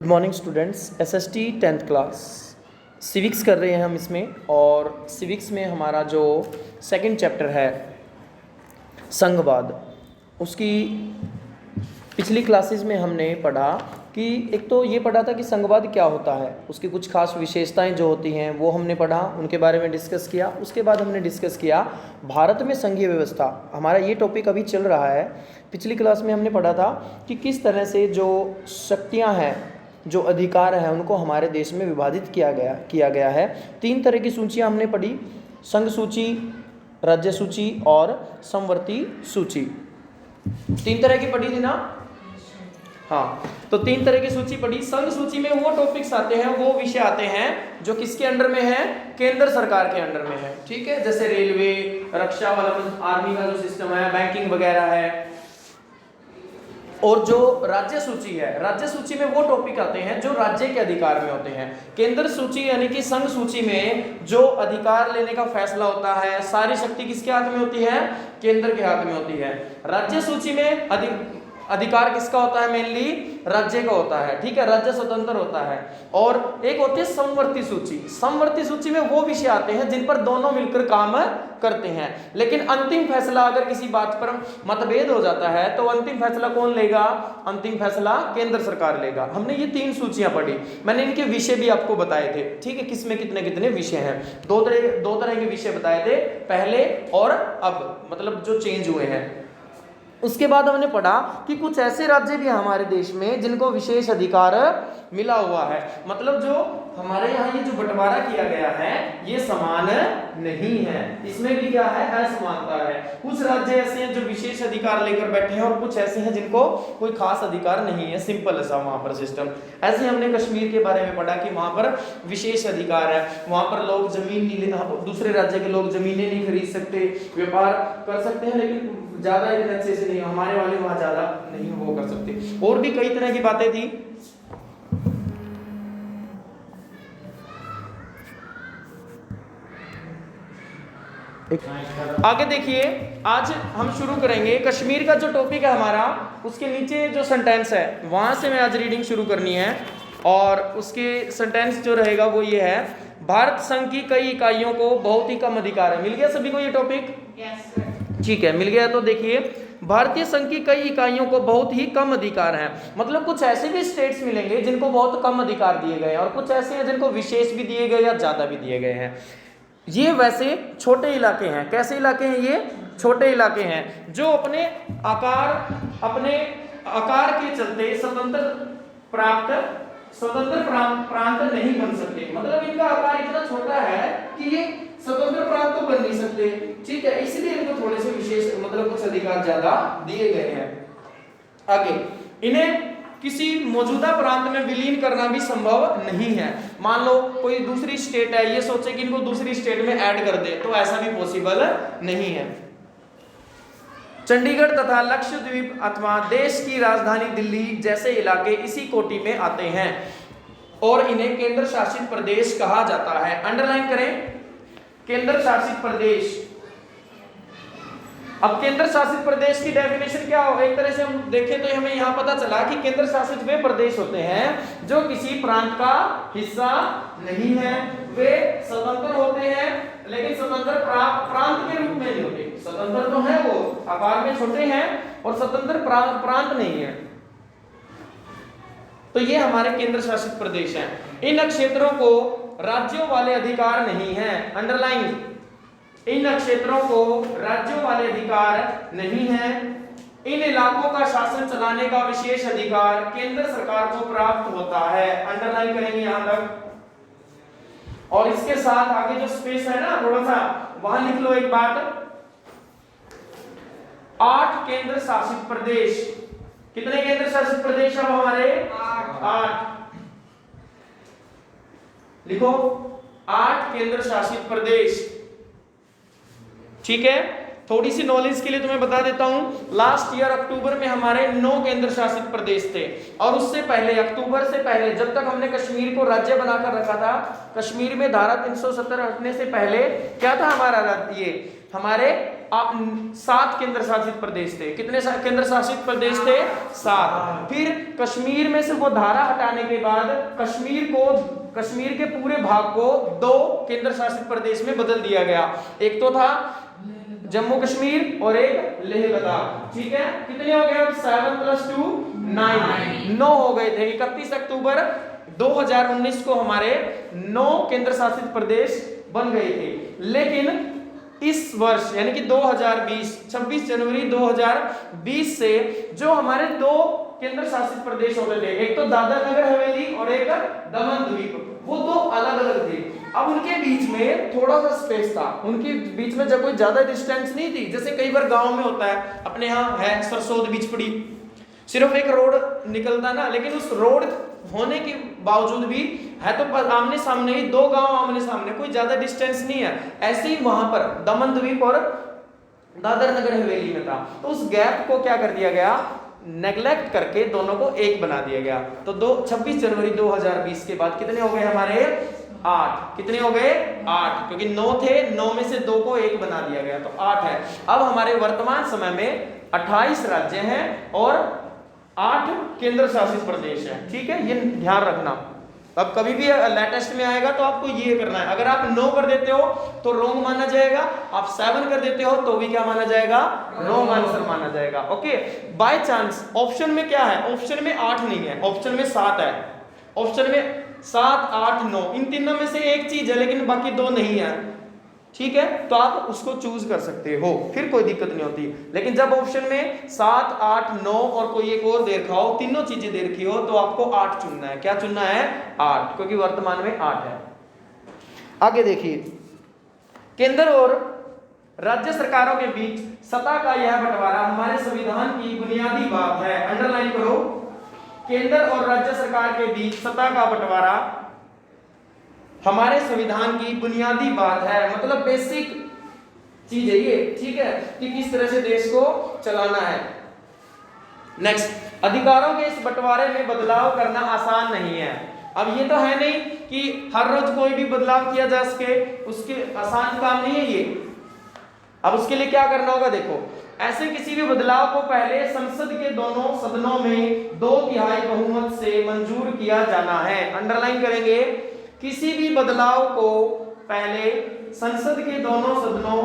Good morning students. SST 10th class civics कर रहे हैं हम इसमें। और सिविक्स में हमारा जो सेकंड चैप्टर है संघवाद, उसकी पिछली क्लासेस में हमने पढ़ा कि एक तो ये पढ़ा था कि संघवाद क्या होता है, उसकी कुछ खास विशेषताएं जो होती हैं वो हमने पढ़ा, उनके बारे में डिस्कस किया। उसके बाद हमने डिस्कस किया भारत में संघीय व्यवस्था, हमारा ये टॉपिक अभी चल रहा है। पिछली क्लास में हमने पढ़ा था कि किस तरह से जो शक्तियाँ हैं, जो अधिकार हैं, उनको हमारे देश में विभाजित किया गया है। 3 तरह की सूचियाँ हमने पढ़ी, संघ सूची, राज्य सूची और समवर्ती सूची। 3 तरह की पढ़ी थी ना? हाँ, तो 3 तरह की सूची पढ़ी। संघ सूची में वो टॉपिक्स आते हैं, वो विषय आते हैं जो किसके अंडर में है? केंद्र सरकार के अंडर में है। ठीक है, जैसे रेलवे, रक्षा वाला आर्मी का जो सिस्टम है, बैंकिंग वगैरह है। और जो राज्य सूची है, राज्य सूची में वो टॉपिक आते हैं जो राज्य के अधिकार में होते हैं। केंद्र सूची यानी कि संघ सूची में जो अधिकार लेने का फैसला होता है, सारी शक्ति किसके हाथ में होती है? केंद्र के हाथ में होती है। राज्य सूची में अधिकार किसका होता है? मेनली राज्य का होता है। ठीक है, राज्य स्वतंत्र होता है। और एक होती है समवर्ती सूची। समवर्ती सूची में वो विषय आते हैं जिन पर दोनों मिलकर काम करते हैं, लेकिन अंतिम फैसला अगर किसी बात पर मतभेद हो जाता है तो अंतिम फैसला कौन लेगा? अंतिम फैसला केंद्र सरकार लेगा। हमने ये 3 सूचियां पढ़ी, मैंने इनके विषय भी आपको बताए थे। ठीक है, किसमें कितने कितने विषय हैं। दो तरह के विषय बताए थे, पहले और अब, मतलब जो चेंज हुए हैं। उसके बाद हमने पढ़ा कि कुछ ऐसे राज्य भी हमारे देश में जिनको विशेष अधिकार मिला हुआ है, मतलब जो हमारे यहाँ ये जो बंटवारा किया गया है ये समान नहीं है, इसमें भी क्या है? असमानता है। कुछ राज्य ऐसे हैं जो विशेष अधिकार लेकर बैठे हैं और कुछ ऐसे हैं जिनको कोई खास अधिकार नहीं है। सिंपल सा वहां पर सिस्टम। ऐसे हमने कश्मीर के बारे में पढ़ा कि वहां पर विशेष अधिकार है, वहां पर लोग जमीन नहीं, दूसरे राज्य के लोग जमीनें नहीं खरीद सकते, व्यापार कर सकते हैं लेकिन ज्यादा इतने अच्छे से नहीं, हमारे वाले वहां ज्यादा नहीं वो कर सकते। और भी कई तरह की बातें थी। आगे देखिए, आज हम शुरू करेंगे कश्मीर का जो टॉपिक है हमारा, उसके नीचे जो सेंटेंस है वहां से मैं आज रीडिंग शुरू करनी है। और उसके सेंटेंस जो रहेगा वो ये है, भारत संघ की कई इकाइयों को बहुत ही कम अधिकार है। मिल गया सभी को ये टॉपिक? ठीक है, मिल गया। तो देखिए, भारतीय संघ की कई इकाइयों को बहुत ही कम अधिकार हैं, मतलब कुछ ऐसे भी स्टेट्स मिलेंगे जिनको बहुत कम अधिकार दिए गए हैं और कुछ ऐसे हैं जिनको विशेष भी दिए गए या ज्यादा भी दिए गए हैं। ये वैसे छोटे इलाके हैं। कैसे इलाके हैं ये? छोटे इलाके हैं जो अपने आकार के चलते स्वतंत्र प्रांत नहीं बन सकते। मतलब इनका आकार इतना छोटा है कि ये स्वतंत्र प्रांत तो बन नहीं सकते। ठीक है, इसलिए इनको थोड़े से विशेष, मतलब कुछ अधिकार ज्यादा दिए गए हैं। आगे, इन्हें किसी मौजूदा प्रांत में विलीन करना भी संभव नहीं है। मान लो कोई दूसरी स्टेट है, ये सोचे कि इनको दूसरी स्टेट में ऐड कर दे, तो ऐसा भी पॉसिबल नहीं है। चंडीगढ़ तथा लक्षद्वीप अथवा देश की राजधानी दिल्ली जैसे इलाके इसी कोटि में आते हैं और इन्हें केंद्र शासित प्रदेश कहा जाता है। अंडरलाइन करें, केंद्र शासित प्रदेश। अब केंद्र शासित प्रदेश की डेफिनेशन क्या हो? एक तरह से हम देखें तो हमें यहाँ पता चला कि केंद्र शासित वे प्रदेश होते हैं जो किसी प्रांत का हिस्सा नहीं है, वे स्वतंत्र होते हैं लेकिन स्वतंत्र प्रांत के रूप में नहीं होते। स्वतंत्र तो है, वो आकार में छोटे हैं और स्वतंत्र प्रांत नहीं है। तो ये हमारे केंद्र शासित प्रदेश हैं। इन क्षेत्रों को राज्यों वाले अधिकार नहीं है। अंडरलाइन, इन क्षेत्रों को राज्यों वाले अधिकार नहीं है। इन इलाकों का शासन चलाने का विशेष अधिकार केंद्र सरकार को प्राप्त होता है। अंडरलाइन करेंगे यहां तक। और इसके साथ आगे जो स्पेस है ना, थोड़ा सा वहां लिख लो एक बात। 8 केंद्र शासित प्रदेश। कितने केंद्र शासित प्रदेश अब हमारे? 8। लिखो, 8 केंद्र शासित प्रदेश। ठीक है, थोड़ी सी नॉलेज के लिए तुम्हें बता देता हूं, लास्ट ईयर अक्टूबर में हमारे 9 केंद्र शासित प्रदेश थे। और उससे पहले, अक्टूबर से पहले, जब तक हमने कश्मीर को राज्य बनाकर रखा था, कश्मीर में धारा 370 हटने से पहले क्या था हमारा राज्य? ये हमारे 7 केंद्र शासित प्रदेश थे। कितने केंद्र शासित प्रदेश थे? 7। फिर कश्मीर में से वो धारा हटाने के बाद कश्मीर के पूरे भाग को 2 केंद्र शासित प्रदेश में बदल दिया गया। एक तो था जम्मू कश्मीर और एक लेह लद्दाख। ठीक है, कितने हो गए अब? 7 + 2 9 हो गए थे। 31 अक्टूबर 2019 को हमारे 9 केंद्र शासित प्रदेश बन गए थे। लेकिन इस वर्ष यानी कि 2020 26 जनवरी 2020 से जो हमारे 2 केंद्र शासित प्रदेश होते थे, एक तो दादर नगर हवेली और एक दमन द्वीप, वो 2 अलग अलग थे। अब उनके बीच में थोड़ा सा स्पेस था, उनके बीच में जब कोई ज्यादा डिस्टेंस नहीं थी। जैसे कई बार गांव में होता है, अपने यहाँ है सरसोद बिचपड़ी, सिर्फ एक रोड निकलता ना, लेकिन उस रोड होने के बावजूद भी है तो आमने सामने ही 2 गांव आमने सामने, कोई ज्यादा डिस्टेंस नहीं है। ऐसे ही वहां पर दमन द्वीप और दादर नगर हवेली में था। तो उस गैप को क्या कर दिया गया? नेग्लेक्ट करके दोनों को एक बना दिया गया। तो 26 जनवरी 2020 के बाद कितने हो गए हमारे? 8। कितने हो गए? 8, क्योंकि 9 थे, 9 में से 2 को 1 बना दिया गया, तो 8 है। अब हमारे वर्तमान समय में 28 राज्य हैं और 8 केंद्र शासित प्रदेश है। ठीक है, ये ध्यान रखना। अब कभी भी लेटेस्ट में आएगा तो आपको ये करना है। अगर आप 9 कर देते हो तो रॉन्ग माना जाएगा, आप 7 कर देते हो तो भी क्या माना जाएगा? रॉन्ग आंसर माना जाएगा। ओके, बाय चांस ऑप्शन में क्या है? ऑप्शन में 8 नहीं है, ऑप्शन में 7 है। ऑप्शन में 7, 8, 9, इन तीनों में से एक चीज है, लेकिन बाकी 2 नहीं है। ठीक है, तो आप उसको चूज कर सकते हो, फिर कोई दिक्कत नहीं होती। लेकिन जब ऑप्शन में 7, 8, 9 और कोई एक और दे रखा हो, तीनों चीजें दे रखी हो, तो आपको 8 चुनना है। क्या चुनना है? 8, क्योंकि वर्तमान में 8 है। आगे देखिए, केंद्र और राज्य सरकारों के बीच सत्ता का यह बंटवारा हमारे संविधान की बुनियादी बात है। अंडरलाइन करो, केंद्र और राज्य सरकार के बीच सत्ता का बंटवारा हमारे संविधान की बुनियादी बात है, मतलब बेसिक चीज है ये। ठीक है, कि किस तरह से देश को चलाना है। नेक्स्ट, अधिकारों के इस बंटवारे में बदलाव करना आसान नहीं है। अब ये तो है नहीं कि हर रोज कोई भी बदलाव किया जा सके, उसके आसान काम नहीं है ये। अब उसके लिए क्या करना होगा? देखो, ऐसे किसी भी बदलाव को पहले संसद के दोनों सदनों में 2/3 बहुमत से मंजूर किया जाना है। अंडरलाइन करेंगे, किसी भी बदलाव को पहले संसद के दोनों सदनों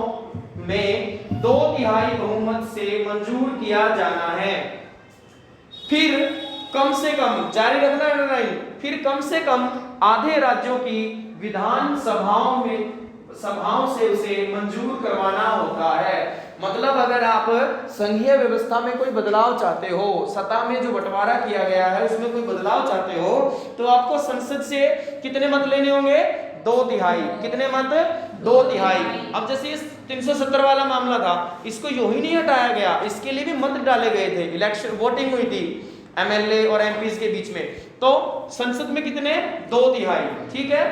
में 2/3 बहुमत से मंजूर किया जाना है। फिर कम से कम, जारी रखना है, फिर कम से कम आधे राज्यों की विधान सभाओं से उसे मंजूर करवाना होता है। मतलब अगर आप संघीय व्यवस्था में कोई बदलाव चाहते हो, सत्ता में जो बंटवारा किया गया है उसमें कोई बदलाव चाहते हो, तो आपको संसद से कितने मत लेने होंगे? 2/3। कितने मत? 2/3। अब जैसे इस 370 वाला मामला था, इसको यूं ही नहीं हटाया गया, इसके लिए भी मत डाले गए थे, इलेक्शन वोटिंग हुई थी एमएलए और एमपीज के बीच में। तो संसद में कितने? 2/3। ठीक है,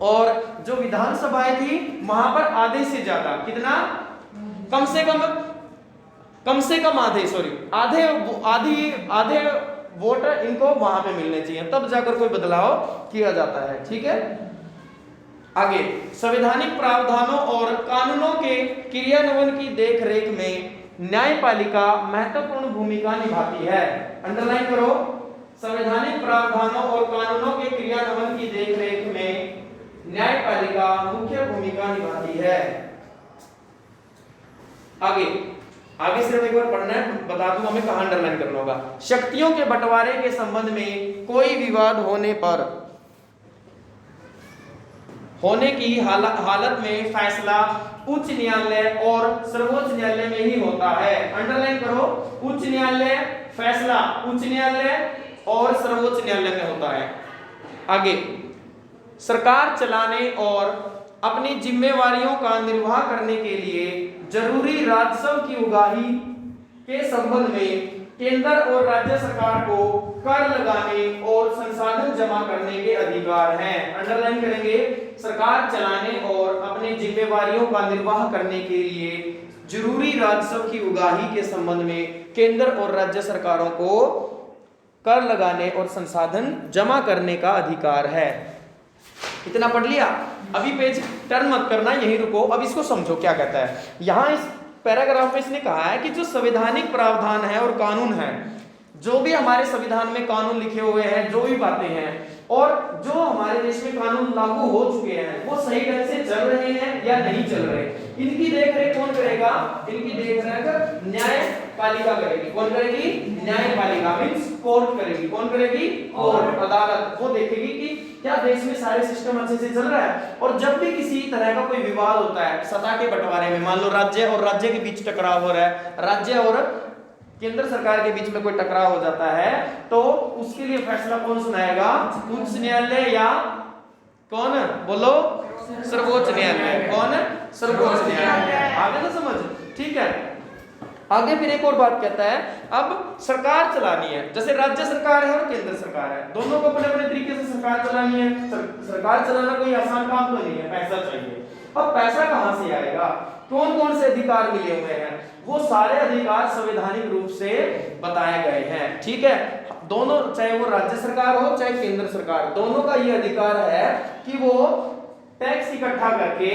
और जो विधानसभाएं थी वहां पर आधे से ज्यादा, कितना? कम से कम आधे वोट इनको वहां पे मिलने चाहिए, तब जाकर कोई बदलाव किया जाता है। ठीक है, आगे, संवैधानिक प्रावधानों और कानूनों के क्रियान्वयन की देखरेख में न्यायपालिका महत्वपूर्ण भूमिका निभाती है। अंडरलाइन करो, संवैधानिक प्रावधानों और कानूनों के क्रियान्वयन की देखरेख में न्यायपालिका मुख्य भूमिका निभाती है। आगे सिर्फ एक बार पढ़ना है, बता दूं हमें कहां अंडरलाइन करना होगा। शक्तियों के बंटवारे के संबंध में कोई विवाद होने की हालत में फैसला उच्च न्यायालय और सर्वोच्च न्यायालय में ही होता है। अंडरलाइन करो, उच्च न्यायालय फैसला उच्च न्यायालय और सर्वोच्च न्यायालय में होता है। आगे, सरकार चलाने और अपनी जिम्मेवारियों का निर्वाह करने के लिए जरूरी राजस्व की उगाही के संबंध में केंद्र और राज्य सरकार को कर लगाने और संसाधन जमा करने के अधिकार हैं। अंडरलाइन करेंगे, सरकार चलाने और अपनी जिम्मेवारियों का निर्वाह करने के लिए जरूरी राजस्व की उगाही के संबंध में केंद्र और राज्य सरकारों को कर लगाने और संसाधन जमा करने का अधिकार है। इतना पढ़ लिया। अभी पेज टर्न मत करना, यहीं रुको, अब इसको समझो क्या कहता है। यहाँ इस पैराग्राफ में इसने कहा है कि जो संवैधानिक प्रावधान है और कानून है, जो भी हमारे संविधान में कानून लिखे हुए हैं, जो भी बातें हैं और जो हमारे देश में कानून लागू हो चुके हैं, वो सही ढंग से चल रहे हैं या नहीं चल रहे, इनकी देख रेख कौन करेगा? इनकी देख रेख न्यायपालिका करेगी। कौन करेगी? न्यायपालिका मींस कोर्ट करेगी। कौन करेगी? कोर्ट, अदालत। वो देखेगी कि क्या देश में सारे सिस्टम अच्छे से चल रहा है। और जब भी किसी तरह का कोई विवाद होता है सत्ता के बंटवारे में, मान लो राज्य और राज्य के बीच टकराव हो रहा है, राज्य और केंद्र सरकार के बीच में कोई टकराव हो जाता है, तो उसके लिए फैसला कौन सुनाएगा? उच्च न्यायालय या कौन? बोलो, सर्वोच्च न्यायालय। कौन? सर्वोच्च न्यायालय। आगे ना समझ, ठीक है। आगे फिर एक और बात कहता है, अब सरकार चलानी है, जैसे राज्य सरकार है और केंद्र सरकार है, दोनों को अपने अपने तरीके से सरकार चलानी है। सरकार चलाना कोई आसान काम तो नहीं है, पैसा चाहिए। अब पैसा कहां से आएगा? कौन कौन से अधिकार मिले हुए हैं? वो सारे अधिकार संवैधानिक रूप से बताए गए हैं, ठीक है। दोनों, चाहे वो राज्य सरकार हो चाहे केंद्र सरकार, दोनों का ये अधिकार है कि वो टैक्स इकट्ठा करके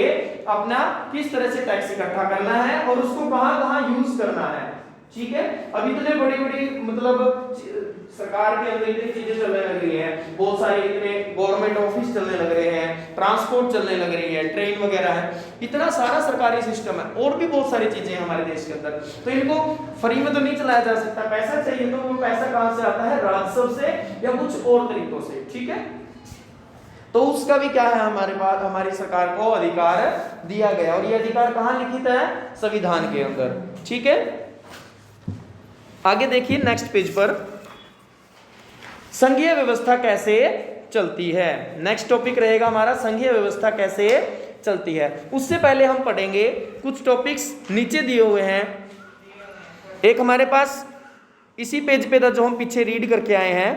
अपना किस तरह से टैक्स इकट्ठा करना है और उसको कहां कहां यूज करना है, ठीक है। अब इतने बड़ी बड़ी मतलब सरकार के अंदर इतनी चीजें चलने लग रही हैं, बहुत सारे इतने गवर्नमेंट ऑफिस चलने लग रहे हैं, ट्रांसपोर्ट चलने लग रही है, ट्रेन वगैरह है, इतना सारा सरकारी सिस्टम है और भी बहुत सारी चीजें हैं हमारे देश के अंदर। तो इनको फ्री में तो नहीं चलाया जा सकता, पैसा चाहिए। तो वो पैसा कहां से आता है? राजस्व से या कुछ और तरीकों से, ठीक है। तो उसका भी क्या है, हमारे पास, हमारी सरकार को अधिकार दिया गया और ये अधिकार कहां लिखित है? संविधान के अंदर, ठीक है। आगे देखिए नेक्स्ट पेज पर, संघीय व्यवस्था कैसे चलती है। नेक्स्ट टॉपिक रहेगा हमारा संघीय व्यवस्था कैसे चलती है। उससे पहले हम पढ़ेंगे कुछ टॉपिक्स नीचे दिए हुए हैं। एक हमारे पास इसी पेज पे था जो हम पीछे रीड करके आए हैं।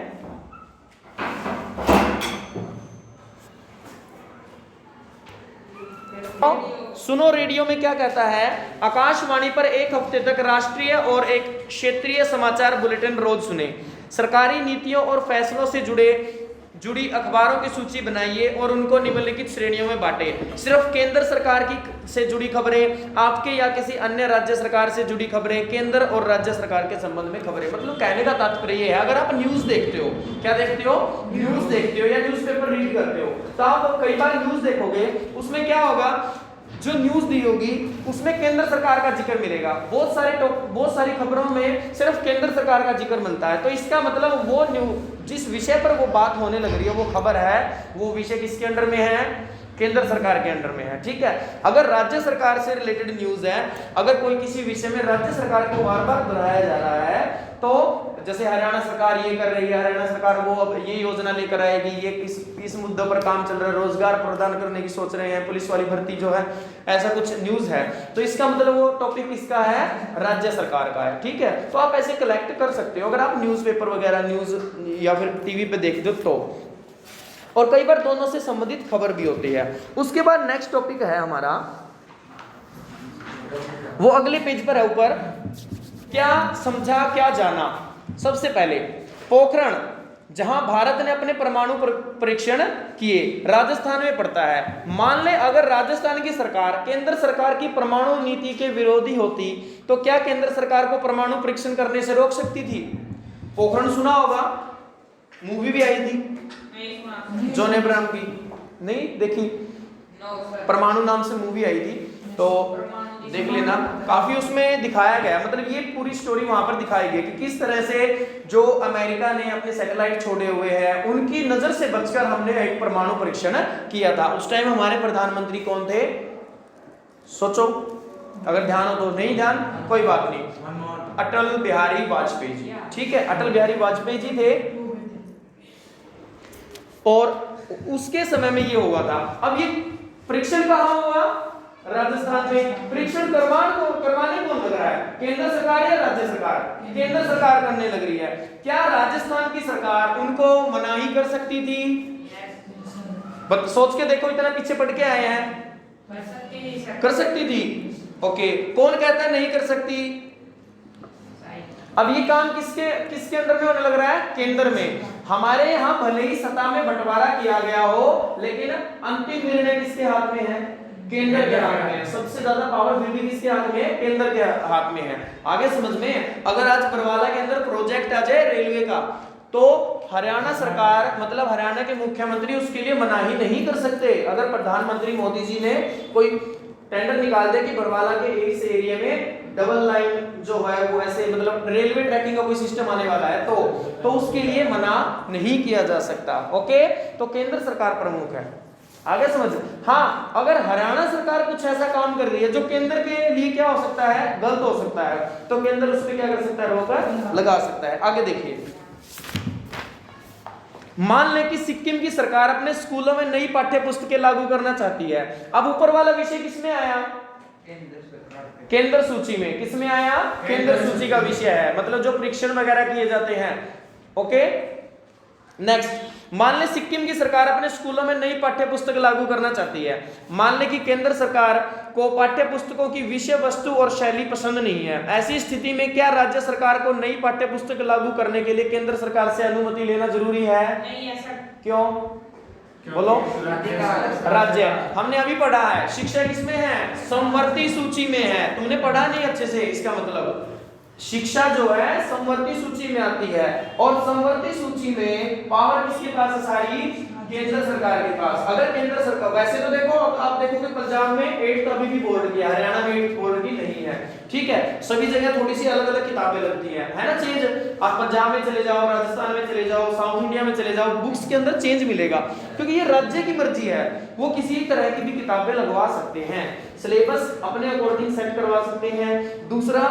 सुनो रेडियो में क्या कहता है? आकाशवाणी पर एक हफ्ते तक राष्ट्रीय और एक क्षेत्रीय समाचार बुलेटिन रोज सुने। सरकारी नीतियों और फैसलों से जुड़ी अखबारों की सूची बनाइए और उनको निम्नलिखित श्रेणियों में बांटे। सिर्फ केंद्र सरकार की से जुड़ी खबरें, आपके या किसी अन्य राज्य सरकार से जुड़ी खबरें, केंद्र और राज्य सरकार के संबंध में खबरें। मतलब कहने का तात्पर्य ये है, अगर आप न्यूज देखते हो, क्या देखते हो? न्यूज देखते हो या न्यूज़पेपर रीड करते हो, तो आप कई बार न्यूज देखोगे, उसमें क्या होगा, जो न्यूज दी होगी उसमें केंद्र सरकार का जिक्र मिलेगा। बहुत सारी खबरों में सिर्फ केंद्र सरकार का जिक्र मिलता है। तो इसका मतलब वो जिस विषय पर वो बात होने लग रही है, वो खबर है, वो विषय किसके अंडर में है? केंद्र सरकार के अंडर में है, ठीक है। अगर राज्य सरकार से रिलेटेड न्यूज है, अगर कोई किसी विषय में राज्य सरकार को बार बार दोहराया जा रहा है, तो जैसे हरियाणा सरकार ये कर रही है, हरियाणा सरकार वो अब ये योजना लेकर आएगी, ये किस मुद्दों पर काम चल रहा है, रोजगार प्रदान करने की सोच रहे हैं, पुलिस वाली भर्ती जो है, ऐसा कुछ न्यूज है, तो इसका मतलब वो टॉपिक किसका है? राज्य सरकार का है, ठीक है। तो आप ऐसे कलेक्ट कर सकते हो अगर आप न्यूज़पेपर वगैरह, न्यूज या फिर टीवी पे देखते हो तो। और कई बार दोनों से संबंधित खबर भी होती है। उसके बाद नेक्स्ट टॉपिक है हमारा, वो अगले पेज पर है ऊपर, क्या समझा क्या जाना। सबसे पहले पोखरण, जहां भारत ने अपने परमाणु परीक्षण किए, राजस्थान में पड़ता है। मान ले अगर राजस्थान की सरकार केंद्र सरकार की परमाणु नीति के विरोधी होती, तो क्या केंद्र सरकार को परमाणु परीक्षण करने से रोक सकती थी? पोखरण सुना होगा, मूवी भी आई थी जॉन अब्राहम की, नहीं देखी? परमाणु नाम से मूवी आई थी, तो देख लेना, काफी उसमें दिखाया गया, मतलब ये पूरी स्टोरी वहां पर दिखाई गई कि किस तरह से जो अमेरिका ने अपने सैटेलाइट छोड़े हुए हैं, उनकी नजर से बचकर हमने एक परमाणु परीक्षण किया था। उस टाइम हमारे प्रधानमंत्री कौन थे? सोचो, अगर ध्यान हो तो, नहीं ध्यान कोई बात नहीं, अटल बिहारी वाजपेयी जी, ठीक है, अटल बिहारी वाजपेयी जी थे। और उसके समय में ये हुआ था। अब ये परीक्षण कहां हुआ? राजस्थान में। परीक्षण करवाने कौन लग रहा है? केंद्र सरकार या राज्य सरकार? केंद्र सरकार करने लग रही है। क्या राजस्थान की सरकार उनको मनाही कर सकती थी? बस सोच के देखो, इतना पीछे पढ़ के आए हैं, कर सकती थी। ओके, कौन कहता है नहीं कर सकती? अब ये काम किसके किसके अंडर में होने लग रहा है? केंद्र में। हमारे यहाँ भले ही सत्ता में बंटवारा किया गया हो, लेकिन अंतिम निर्णय किसके हाथ में है? केंद्र के हाथ में है। सबसे ज्यादा पावर फिर भी किसके हाथ में है? केंद्र के हाथ में है। आगे समझ में, अगर आज बरवाला के अंदर प्रोजेक्ट आ जाए रेलवे का, तो हरियाणा सरकार मतलब हरियाणा के मुख्यमंत्री उसके लिए मनाही नहीं कर सकते। अगर प्रधानमंत्री मोदी जी ने कोई टेंडर निकाल दे कि बरवाला के इस एरिया में डबल लाइन जो है वो ऐसे मतलब रेलवे ट्रैकिंग का कोई सिस्टम आने वाला है, तो उसके लिए मना नहीं किया जा सकता। ओके, तो केंद्र सरकार प्रमुख है। आगे समझ। हाँ, अगर हरियाणा सरकार कुछ ऐसा काम कर रही है जो केंद्र के लिए क्या हो सकता है? गलत हो सकता है, तो केंद्र उस पर क्या कर सकता है? रोक लगा सकता है। आगे देखिए, मान लें कि सिक्किम की सरकार अपने स्कूलों में नई पाठ्य पुस्तकें लागू करना चाहती है। अब ऊपर वाला विषय किसमें आया? केंद्र सूची में। किसमें आया? केंद्र सूची का विषय है, मतलब जो परीक्षण वगैरह किए जाते हैं। ओके, नेक्स्ट, मान लें सिक्किम की सरकार अपने स्कूलों में नई पाठ्य पुस्तक लागू करना चाहती है। मान लें कि केंद्र सरकार को पाठ्य पुस्तकों की विषय वस्तु और शैली पसंद नहीं है। ऐसी स्थिति में क्या राज्य सरकार को नई पाठ्य पुस्तक लागू करने के लिए केंद्र सरकार से अनुमति लेना जरूरी है? नहीं ऐसा। क्यों? बोलो। राज्य, हमने अभी पढ़ा है शिक्षा किसमें है? समवर्ती सूची में है। तुमने पढ़ा नहीं अच्छे से, इसका मतलब शिक्षा जो है समवर्ती सूची में आती है, और समवर्ती सूची में पावर किसके पास है? सारी केंद्र सरकार के पास। अगर केंद्र सरकार, वैसे तो देखो अब आप देखोगे पंजाब में 8th अभी भी बोर्ड की है, हरियाणा में 8th बोर्ड की नहीं है। ठीक है, सभी जगह थोड़ी सी अलग अलग किताबें लगती है ना चेंज। आप पंजाब में चले जाओ, राजस्थान में चले जाओ, साउथ इंडिया में चले जाओ, बुक्स के अंदर चेंज मिलेगा, क्योंकि ये राज्य की मर्जी है। वो किसी तरह की भी किताबें लगवा सकते हैं, सिलेबस अपने अकॉर्डिंग सेट करवा सकते हैं। दूसरा,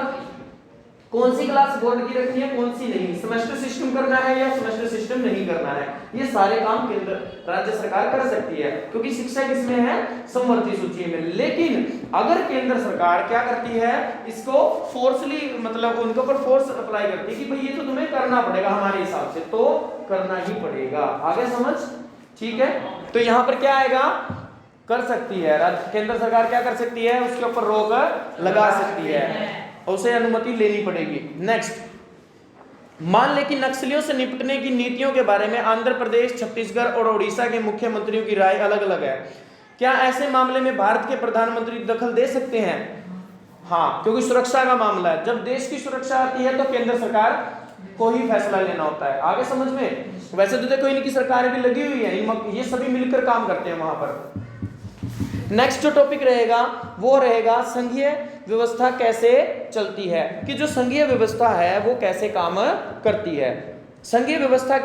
कौन सी क्लास बोर्ड की रखनी है, कौन सी नहीं, सेमेस्टर सिस्टम करना है या सेमेस्टर सिस्टम नहीं करना है, ये सारे काम केंद्र राज्य सरकार कर सकती है, क्योंकि शिक्षा किसमें है? समवर्ती सूची में। लेकिन अगर केंद्र सरकार क्या करती है? इसको फोर्सली मतलब उनके ऊपर फोर्स अप्लाई करती है कि भाई ये तो तुम्हें करना पड़ेगा हमारे हिसाब से, तो करना ही पड़ेगा। आगे समझ? ठीक है, तो यहाँ पर क्या आएगा? कर सकती है, केंद्र सरकार क्या कर सकती है? उसके ऊपर रोक लगा सकती है, उसे अनुमति लेनी पड़ेगी। नेक्स्ट, मान लें कि नक्सलियों से निपटने की नीतियों के बारे में आंध्र प्रदेश, छत्तीसगढ़ और ओडिशा के मुख्यमंत्रियों की राय अलग अलग है। क्या ऐसे मामले में भारत के प्रधानमंत्री दखल दे सकते हैं? हाँ, क्योंकि सुरक्षा का मामला है। जब देश की सुरक्षा आती है तो केंद्र सरकार को ही फैसला लेना होता है। आगे समझ में? वैसे तो देखो इनकी सरकारें भी लगी हुई है, ये सभी मिलकर काम करते हैं वहां पर। नेक्स्ट जो टॉपिक रहेगा वो रहेगा संघीय व्यवस्था कैसे चलती है, कि जो संघीय व्यवस्था है वो कैसे काम करती है। संघीय व्यवस्था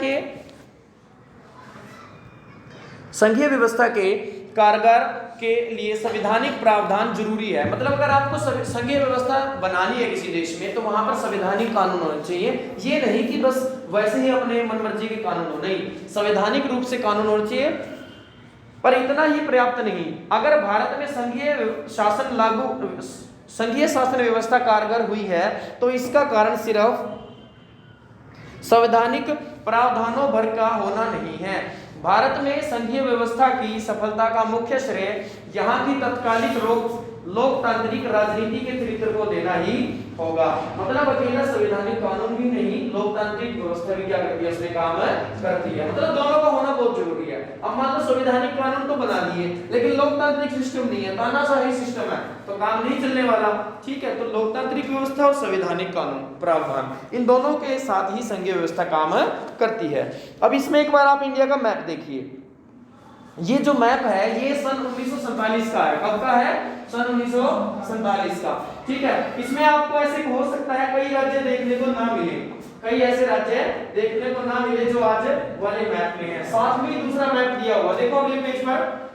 के कारगर के लिए संवैधानिक प्रावधान जरूरी है। मतलब अगर आपको संघीय व्यवस्था बनानी है किसी देश में, तो वहां पर संवैधानिक कानून होने चाहिए। ये नहीं कि बस वैसे ही अपने मनमर्जी के कानून हो, नहीं, संवैधानिक रूप से कानून होने चाहिए। पर इतना ही पर्याप्त नहीं। अगर भारत में संघीय शासन व्यवस्था कारगर हुई है, तो इसका कारण सिर्फ संवैधानिक प्रावधानों भर का होना नहीं है। भारत में संघीय व्यवस्था की सफलता का मुख्य श्रेय यहाँ की तत्कालिक लोकतांत्रिक राजनीति के चरित्र को देना ही होगा। मतलब अकेला संवैधानिक कानून भी नहीं, लोकतांत्रिक व्यवस्था भी क्या करती है? उसमें काम करती है। मतलब दोनों का होना बहुत जरूरी है। अब मान लो संवैधानिक कानून तो बना दिए, लेकिन लोकतांत्रिक सिस्टम नहीं है, तानाशाही सिस्टम है, तो काम नहीं चलने वाला। ठीक है, तो लोकतांत्रिक व्यवस्था और संवैधानिक कानून प्रावधान, इन दोनों के साथ ही संघीय व्यवस्था काम करती है। अब इसमें एक बार आप इंडिया का मैप देखिए। ये जो मैप है ये सन 1947 का है। कब का है? सन 1947 का। ठीक है, इसमें आपको ऐसे हो सकता है कई राज्य देखने को ना मिले, कई ऐसे राज्य देखने को ना मिले जो आज वाले मैप में है। साथ में दूसरा मैप दिया हुआ, देखो अगले पेज पर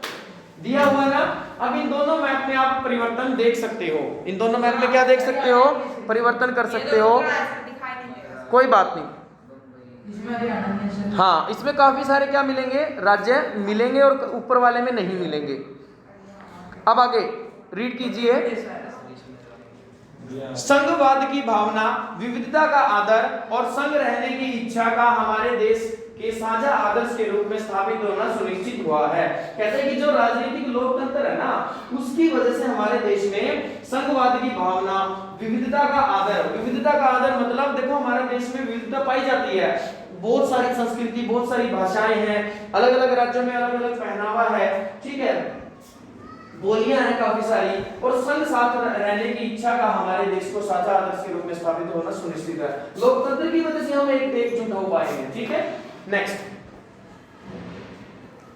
दिया हुआ ना। अब इन दोनों मैप में आप परिवर्तन देख सकते हो। इन दोनों मैप में क्या देख सकते हो? परिवर्तन कर सकते हो, कोई बात नहीं। हाँ, इसमें काफी सारे क्या मिलेंगे? राज्य मिलेंगे, और ऊपर वाले में नहीं मिलेंगे। अब आगे रीड कीजिए। संघवाद की भावना, विविधता का आदर और संग रहने की इच्छा का हमारे देश के साझा आदर्श के रूप में स्थापित होना सुनिश्चित हुआ है। कहते हैं कि जो राजनीतिक लोकतंत्र है ना, उसकी वजह से हमारे देश में संघवाद की भावना, विविधता का आदर मतलब देखो हमारे देश में विविधता पाई जाती है, बहुत सारी संस्कृति, बहुत सारी भाषाएं हैं, अलग अलग राज्यों में अलग अलग पहनावा है, ठीक है, बोलियां हैं काफी सारी, और संघ साथ रहने की इच्छा का हमारे देश को साझा आदर्श के रूप में स्थापित होना सुनिश्चित है। लोकतंत्र की वजह से हम एकजुट हो पाएंगे, ठीक है। नेक्स्ट,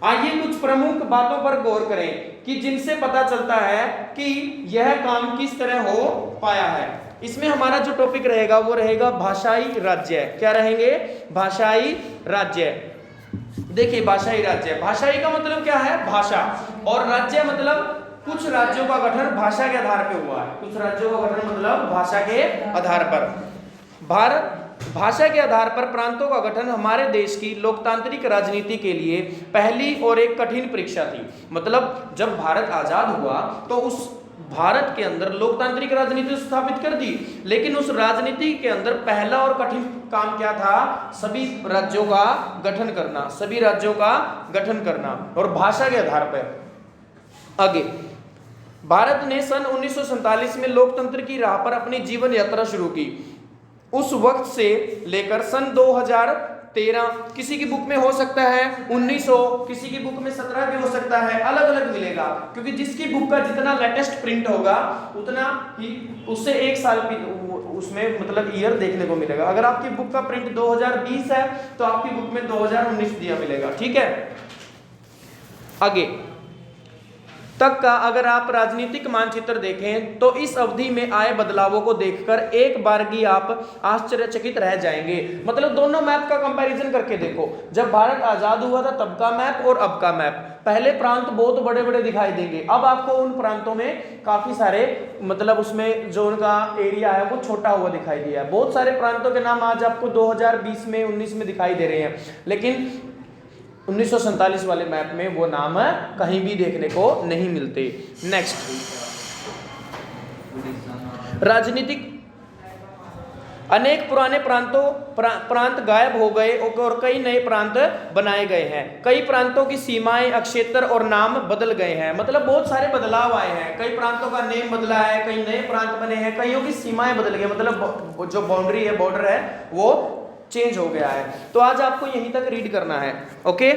आइए कुछ प्रमुख बातों पर गौर करें कि जिनसे पता चलता है कि यह काम किस तरह हो पाया है। इसमें हमारा जो टॉपिक रहेगा वो रहेगा भाषाई राज्य। क्या रहेंगे? भाषाई राज्य। देखिए भाषाई राज्य, भाषाई का मतलब क्या है? भाषा, और राज्य मतलब कुछ राज्यों का गठन भाषा के आधार पर हुआ है। कुछ राज्यों का गठन मतलब भाषा के आधार पर। भाषा के आधार पर प्रांतों का गठन हमारे देश की लोकतांत्रिक राजनीति के लिए पहली और एक कठिन परीक्षा थी। मतलब जब भारत आजाद हुआ तो उस भारत के अंदर लोकतांत्रिक राजनीति स्थापित कर दी, लेकिन उस राजनीति के अंदर पहला और कठिन काम क्या था? सभी राज्यों का गठन करना, सभी राज्यों का गठन करना, और भाषा के आधार पर। आगे भारत ने सन 1947 में लोकतंत्र की राह पर अपनी जीवन यात्रा शुरू की। उस वक्त से लेकर सन 2013, किसी की बुक में हो सकता है 1900, किसी की बुक में 17 भी हो सकता है, अलग अलग मिलेगा, क्योंकि जिसकी बुक का जितना लेटेस्ट प्रिंट होगा उतना ही उससे एक साल भी उसमें मतलब ईयर देखने को मिलेगा। अगर आपकी बुक का प्रिंट 2020 है तो आपकी बुक में 2019 दिया मिलेगा, ठीक है। आगे तक का अगर आप राजनीतिक मानचित्र देखें तो इस अवधि में आए बदलावों को देखकर एक बारगी आप आश्चर्यचकित रह जाएंगे। मतलब दोनों मैप का कंपैरिजन करके देखो, जब भारत आजाद हुआ था तब का मैप और अब का मैप। पहले प्रांत बहुत बड़े बड़े दिखाई देंगे, अब आपको उन प्रांतों में काफी सारे मतलब उसमें जो उनका एरिया है वो छोटा हुआ दिखाई दिया है। बहुत सारे प्रांतों के नाम आज आपको 2020 में 19 में दिखाई दे रहे हैं, लेकिन 1947 वाले मैप में वो नाम कहीं भी देखने को नहीं मिलते। नेक्स्ट, राजनीतिक अनेक पुराने प्रांत गायब हो गए और कई नए प्रांत बनाए गए हैं। कई प्रांतों की सीमाएं, अक्षेत्र और नाम बदल गए हैं। मतलब बहुत सारे बदलाव आए हैं, कई प्रांतों का नेम बदला है, कई नए प्रांत बने हैं, कईयों की सीमाएं बदल गई, मतलब जो बाउंड्री है, बॉर्डर है, वो चेंज हो गया है। तो आज आपको यहीं तक रीड करना है, ओके।